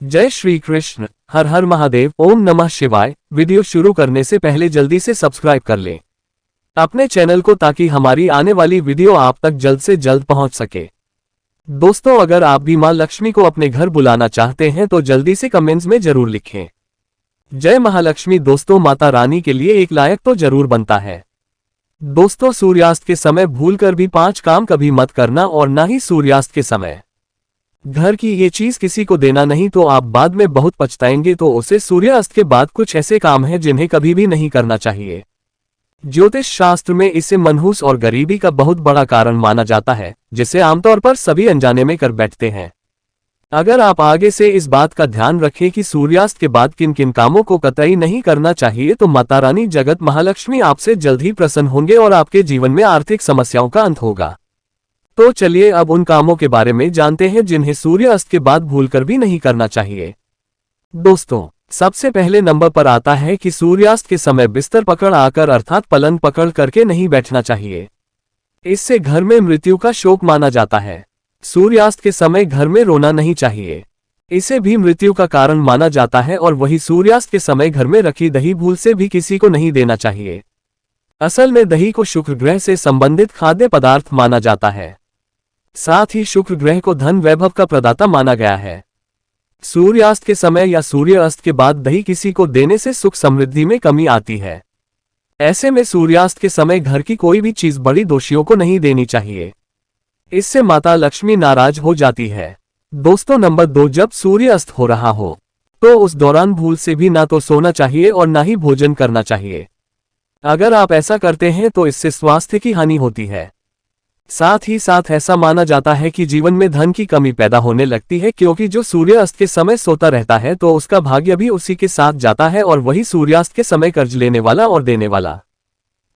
जय श्री कृष्ण। हर हर महादेव। ओम नमः शिवाय। वीडियो शुरू करने से पहले जल्दी से सब्सक्राइब कर लें अपने चैनल को, ताकि हमारी आने वाली वीडियो आप तक जल्द से जल्द पहुंच सके। दोस्तों, अगर आप भी मां लक्ष्मी को अपने घर बुलाना चाहते हैं तो जल्दी से कमेंट्स में जरूर लिखें जय महालक्ष्मी। दोस्तों, माता रानी के लिए एक लायक तो जरूर बनता है। दोस्तों, सूर्यास्त के समय भूलकर भी 5 काम कभी मत करना, और ना ही सूर्यास्त के समय घर की ये चीज किसी को देना नहीं, तो आप बाद में बहुत पछताएंगे। तो उसे सूर्यास्त के बाद कुछ ऐसे काम हैं जिन्हें कभी भी नहीं करना चाहिए। ज्योतिष शास्त्र में इसे मनहूस और गरीबी का बहुत बड़ा कारण माना जाता है, जिसे आमतौर पर सभी अनजाने में कर बैठते हैं। अगर आप आगे से इस बात का ध्यान रखें कि सूर्यास्त के बाद किन किन कामों को कतई नहीं करना चाहिए, तो माता रानी जगत महालक्ष्मी आपसे जल्द ही प्रसन्न होंगे और आपके जीवन में आर्थिक समस्याओं का अंत होगा। तो चलिए अब उन कामों के बारे में जानते हैं जिन्हें सूर्यास्त के बाद भूलकर भी नहीं करना चाहिए। दोस्तों, सबसे पहले नंबर पर आता है कि सूर्यास्त के समय बिस्तर पकड़ आकर अर्थात पलंग पकड़ करके नहीं बैठना चाहिए। इससे घर में मृत्यु का शोक माना जाता है। सूर्यास्त के समय घर में रोना नहीं चाहिए, इसे भी मृत्यु का कारण माना जाता है। और वही सूर्यास्त के समय घर में रखी दही भूल से भी किसी को नहीं देना चाहिए। असल में दही को शुक्र ग्रह से संबंधित खाद्य पदार्थ माना जाता है। साथ ही शुक्र ग्रह को धन वैभव का प्रदाता माना गया है। सूर्यास्त के समय या सूर्यास्त के बाद दही किसी को देने से सुख समृद्धि में कमी आती है। ऐसे में सूर्यास्त के समय घर की कोई भी चीज बड़ी दोषियों को नहीं देनी चाहिए, इससे माता लक्ष्मी नाराज हो जाती है। दोस्तों, नंबर 2, जब सूर्यास्त हो रहा हो तो उस दौरान भूल से भी ना तो सोना चाहिए और ना ही भोजन करना चाहिए। अगर आप ऐसा करते हैं तो इससे स्वास्थ्य की हानि होती है। साथ ही साथ ऐसा माना जाता है कि जीवन में धन की कमी पैदा होने लगती है, क्योंकि जो सूर्यास्त के समय सोता रहता है तो उसका भाग्य भी उसी के साथ जाता है, और वही सूर्यास्त के समय कर्ज लेने वाला और देने वाला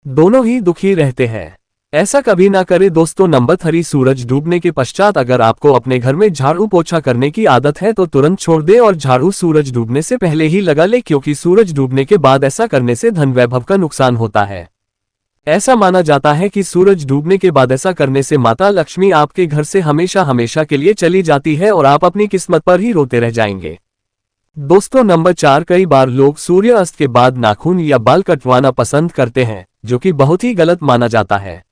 दोनों ही दुखी रहते हैं। ऐसा कभी ना करें। दोस्तों, नंबर 3, सूरज डूबने के पश्चात अगर आपको अपने घर में झाड़ू पोछा करने की आदत है तो तुरंत छोड़ दे और झाड़ू सूरज डूबने से पहले ही लगा ले, क्योंकि सूरज डूबने के बाद ऐसा करने से धन वैभव का नुकसान होता है। ऐसा माना जाता है कि सूरज डूबने के बाद ऐसा करने से माता लक्ष्मी आपके घर से हमेशा हमेशा के लिए चली जाती है और आप अपनी किस्मत पर ही रोते रह जाएंगे। दोस्तों, नंबर 4, कई बार लोग सूर्यास्त के बाद नाखून या बाल कटवाना पसंद करते हैं, जो कि बहुत ही गलत माना जाता है।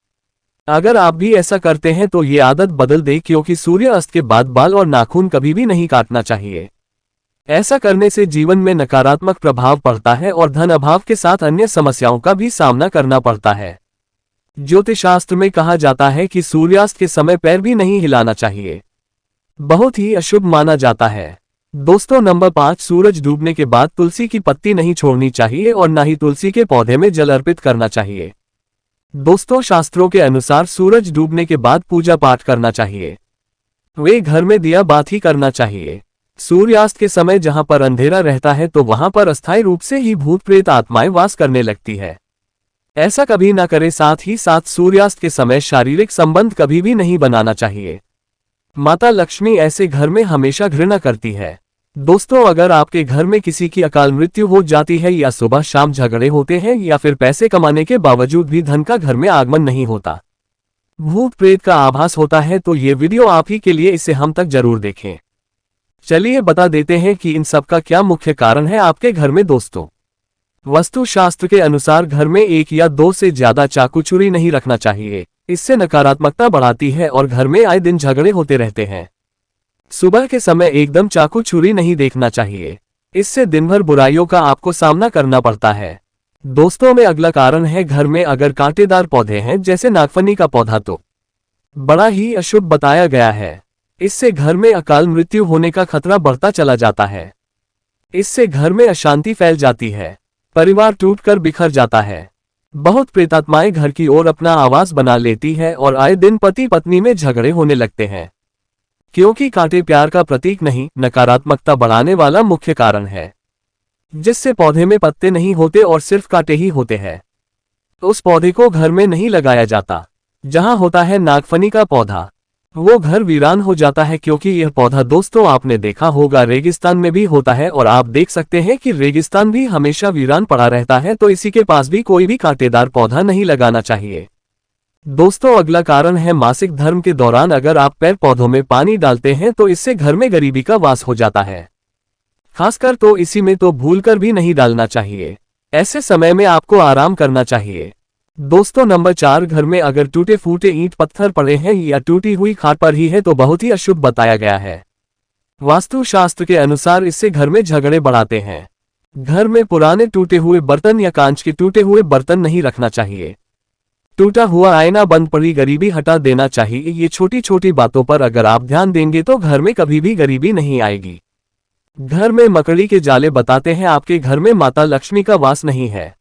अगर आप भी ऐसा करते हैं तो ये आदत बदल दें, क्योंकि सूर्यास्त के बाद बाल और नाखून कभी भी नहीं काटना चाहिए। ऐसा करने से जीवन में नकारात्मक प्रभाव पड़ता है और धन अभाव के साथ अन्य समस्याओं का भी सामना करना पड़ता है। ज्योतिषशास्त्र में कहा जाता है कि सूर्यास्त के समय पैर भी नहीं हिलाना चाहिए, बहुत ही अशुभ माना जाता है। दोस्तों, नंबर 5, सूरज डूबने के बाद तुलसी की पत्ती नहीं छोड़नी चाहिए और ना ही तुलसी के पौधे में जल अर्पित करना चाहिए। दोस्तों, शास्त्रों के अनुसार सूरज डूबने के बाद पूजा पाठ करना चाहिए, वे घर में दिया बात ही करना चाहिए। सूर्यास्त के समय जहां पर अंधेरा रहता है तो वहां पर अस्थायी रूप से ही भूत प्रेत आत्माएं वास करने लगती है। ऐसा कभी ना करें। साथ ही साथ सूर्यास्त के समय शारीरिक संबंध कभी भी नहीं बनाना चाहिए। माता लक्ष्मी ऐसे घर में हमेशा घृणा करती है। दोस्तों, अगर आपके घर में किसी की अकाल मृत्यु हो जाती है, या सुबह शाम झगड़े होते हैं, या फिर पैसे कमाने के बावजूद भी धन का घर में आगमन नहीं होता, भूत प्रेत का आभास होता है, तो ये वीडियो आप ही के लिए, इसे हम तक जरूर देखें। चलिए बता देते हैं कि इन सब का क्या मुख्य कारण है आपके घर में। दोस्तों, वास्तुशास्त्र के अनुसार घर में 1 या 2 से ज्यादा चाकू छुरी नहीं रखना चाहिए, इससे नकारात्मकता बढ़ाती है और घर में आए दिन झगड़े होते रहते हैं। सुबह के समय एकदम चाकू छुरी नहीं देखना चाहिए, इससे दिन भर बुराइयों का आपको सामना करना पड़ता है। दोस्तों, में अगला कारण है, घर में अगर कांटेदार पौधे हैं जैसे नागफनी का पौधा, तो बड़ा ही अशुभ बताया गया है। इससे घर में अकाल मृत्यु होने का खतरा बढ़ता चला जाता है। इससे घर में अशांति फैल जाती है, परिवार टूटकर बिखर जाता है। बहुत प्रेतात्माएं घर की ओर अपना आवास बना लेती है और आए दिन पति पत्नी में झगड़े होने लगते हैं, क्योंकि कांटे प्यार का प्रतीक नहीं, नकारात्मकता बढ़ाने वाला मुख्य कारण है। जिससे पौधे में पत्ते नहीं होते और सिर्फ कांटे ही होते हैं, तो उस पौधे को घर में नहीं लगाया जाता। जहां होता है नागफनी का पौधा, वो घर वीरान हो जाता है, क्योंकि यह पौधा, दोस्तों, आपने देखा होगा रेगिस्तान में भी होता है, और आप देख सकते हैं कि रेगिस्तान भी हमेशा वीरान पड़ा रहता है, तो इसी के पास भी कोई भी कांटेदार पौधा नहीं लगाना चाहिए। दोस्तों, अगला कारण है, मासिक धर्म के दौरान अगर आप पेड़ पौधों में पानी डालते हैं तो इससे घर में गरीबी का वास हो जाता है। खासकर तो इसी में तो भूलकर भी नहीं डालना चाहिए। ऐसे समय में आपको आराम करना चाहिए। दोस्तों नंबर 4, घर में अगर टूटे फूटे ईंट पत्थर पड़े हैं या टूटी हुई खाट पर ही है तो बहुत ही अशुभ बताया गया है। वास्तु शास्त्र के अनुसार इससे घर में झगड़े बढ़ाते हैं। घर में पुराने टूटे हुए बर्तन या कांच के टूटे हुए बर्तन नहीं रखना चाहिए। टूटा हुआ आईना, बंद पड़ी गरीबी हटा देना चाहिए। ये छोटी छोटी बातों पर अगर आप ध्यान देंगे तो घर में कभी भी गरीबी नहीं आएगी। घर में मकड़ी के जाले बताते हैं आपके घर में माता लक्ष्मी का वास नहीं है।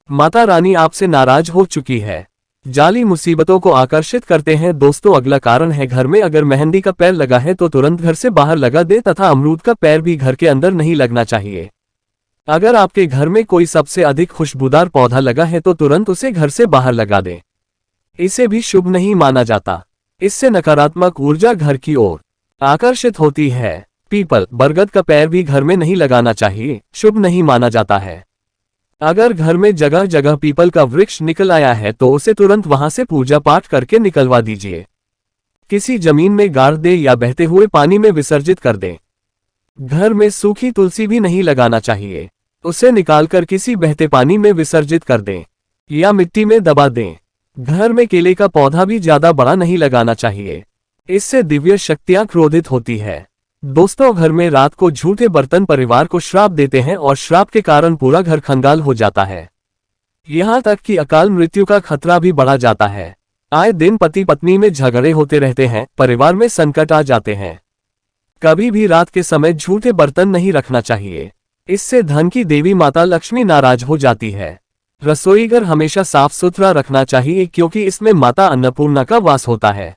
माता रानी आपसे नाराज हो चुकी है। जाली मुसीबतों को आकर्षित करते हैं। दोस्तों अगला कारण है, घर में अगर मेहंदी का पेड़ लगा है तो तुरंत घर से बाहर लगा दे तथा अमरूद का पेड़ भी घर के अंदर नहीं लगना चाहिए। अगर आपके घर में कोई सबसे अधिक खुशबूदार पौधा लगा है तो तुरंत उसे घर से बाहर लगा दें। इसे भी शुभ नहीं माना जाता। इससे नकारात्मक ऊर्जा घर की ओर आकर्षित होती है। पीपल, बरगद का पेड़ भी घर में नहीं लगाना चाहिए, शुभ नहीं माना जाता है। अगर घर में जगह जगह पीपल का वृक्ष निकल आया है तो उसे तुरंत वहां से पूजा पाठ करके निकलवा दीजिए। किसी जमीन में गाड़ दे या बहते हुए पानी में विसर्जित कर दें। घर में सूखी तुलसी भी नहीं लगाना चाहिए, उसे निकालकर किसी बहते पानी में विसर्जित कर दें या मिट्टी में दबा दें। घर में केले का पौधा भी ज्यादा बड़ा नहीं लगाना चाहिए, इससे दिव्य शक्तियां क्रोधित होती है। दोस्तों घर में रात को झूठे बर्तन परिवार को श्राप देते हैं और श्राप के कारण पूरा घर खंगाल हो जाता है। यहां तक कि अकाल मृत्यु का खतरा भी बढ़ा जाता है। आए दिन पति पत्नी में झगड़े होते रहते हैं, परिवार में संकट आ जाते हैं। कभी भी रात के समय झूठे बर्तन नहीं रखना चाहिए, इससे धन की देवी माता लक्ष्मी नाराज हो जाती है। रसोई घर हमेशा साफ सुथरा रखना चाहिए क्योंकि इसमें माता अन्नपूर्णा का वास होता है।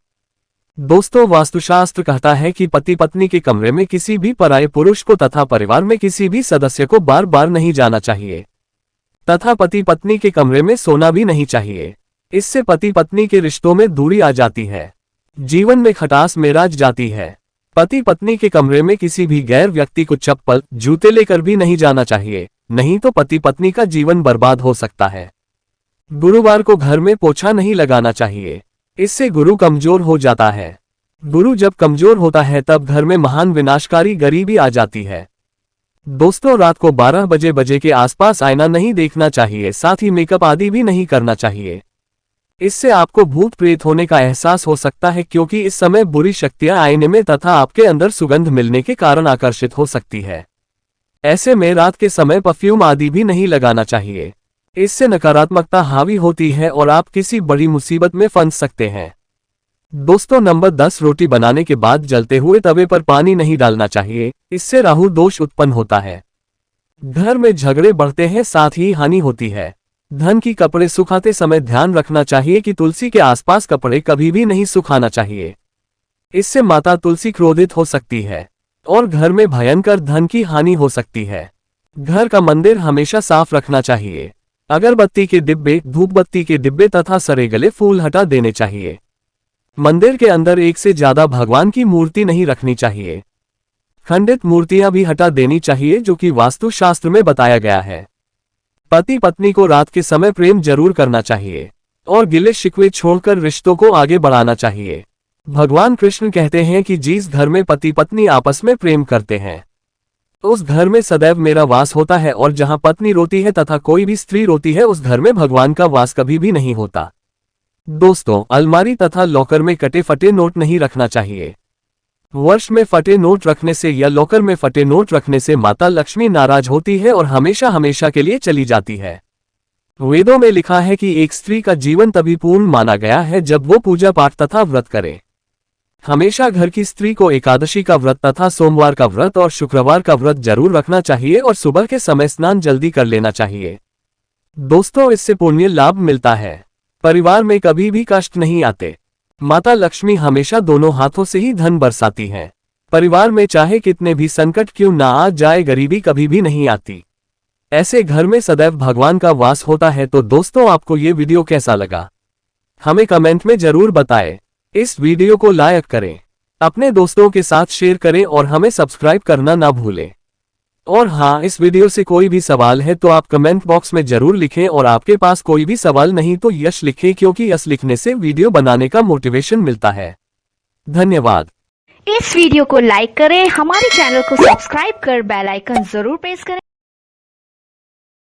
दोस्तों वास्तुशास्त्र कहता है कि पति पत्नी के कमरे में किसी भी पराये पुरुष को तथा परिवार में किसी भी सदस्य को बार बार नहीं जाना चाहिए तथा पति पत्नी के कमरे में सोना भी नहीं चाहिए। इससे पति पत्नी के रिश्तों में दूरी आ जाती है, जीवन में खटास मेराज जाती है। पति पत्नी के कमरे में किसी भी गैर व्यक्ति को चप्पल जूते लेकर भी नहीं जाना चाहिए, नहीं तो पति पत्नी का जीवन बर्बाद हो सकता है। गुरुवार को घर में पोछा नहीं लगाना चाहिए, इससे गुरु कमजोर हो जाता है। गुरु जब कमजोर होता है तब घर में महान विनाशकारी गरीबी आ जाती है। दोस्तों रात को 12 बजे के आसपास आईना नहीं देखना चाहिए, साथ ही मेकअप आदि भी नहीं करना चाहिए। इससे आपको भूत प्रेत होने का एहसास हो सकता है क्योंकि इस समय बुरी शक्तियां आईने में तथा आपके अंदर सुगंध मिलने के कारण आकर्षित हो सकती है। ऐसे में रात के समय परफ्यूम आदि भी नहीं लगाना चाहिए, इससे नकारात्मकता हावी होती है और आप किसी बड़ी मुसीबत में फंस सकते हैं। दोस्तों नंबर 10, रोटी बनाने के बाद जलते हुए तवे पर पानी नहीं डालना चाहिए, इससे राहु दोष उत्पन्न होता है। घर में झगड़े बढ़ते हैं, साथ ही हानि होती है। धन की कपड़े सुखाते समय ध्यान रखना चाहिए कि तुलसी के आसपास कपड़े कभी भी नहीं सुखाना चाहिए, इससे माता तुलसी क्रोधित हो सकती है और घर में भयंकर धन की हानि हो सकती है। घर का मंदिर हमेशा साफ रखना चाहिए। अगरबत्ती के डिब्बे, धूपबत्ती के डिब्बे तथा सड़े गले फूल हटा देने चाहिए। मंदिर के अंदर एक से ज्यादा भगवान की मूर्ति नहीं रखनी चाहिए। खंडित मूर्तियां भी हटा देनी चाहिए जो कि वास्तु शास्त्र में बताया गया है। पति पत्नी को रात के समय प्रेम जरूर करना चाहिए और गिले शिकवे छोड़कर रिश्तों को आगे बढ़ाना चाहिए। भगवान कृष्ण कहते हैं कि जिस घर में पति पत्नी आपस में प्रेम करते हैं उस घर में सदैव मेरा वास होता है, और जहां पत्नी रोती है तथा कोई भी स्त्री रोती है उस घर में भगवान का वास कभी भी नहीं होता। दोस्तों अलमारी तथा लॉकर में कटे फटे नोट नहीं रखना चाहिए। वर्ष में फटे नोट रखने से या लॉकर में फटे नोट रखने से माता लक्ष्मी नाराज होती है और हमेशा हमेशा के लिए चली जाती है। वेदों में लिखा है कि एक स्त्री का जीवन तभी पूर्ण माना गया है जब वो पूजा पाठ तथा व्रत करे। हमेशा घर की स्त्री को एकादशी का व्रत तथा सोमवार का व्रत और शुक्रवार का व्रत जरूर रखना चाहिए और सुबह के समय स्नान जल्दी कर लेना चाहिए। दोस्तों इससे पुण्य लाभ मिलता है, परिवार में कभी भी कष्ट नहीं आते। माता लक्ष्मी हमेशा दोनों हाथों से ही धन बरसाती हैं। परिवार में चाहे कितने भी संकट क्यों ना आ जाए गरीबी कभी भी नहीं आती। ऐसे घर में सदैव भगवान का वास होता है। तो दोस्तों आपको ये वीडियो कैसा लगा हमें कमेंट में जरूर बताएं। इस वीडियो को लाइक करें, अपने दोस्तों के साथ शेयर करें और हमें सब्सक्राइब करना ना भूलें। और हाँ, इस वीडियो से कोई भी सवाल है तो आप कमेंट बॉक्स में जरूर लिखें, और आपके पास कोई भी सवाल नहीं तो यश लिखें क्योंकि यश लिखने से वीडियो बनाने का मोटिवेशन मिलता है। धन्यवाद। इस वीडियो को लाइक करें, हमारे चैनल को सब्सक्राइब कर बेल आइकन जरूर प्रेस करें।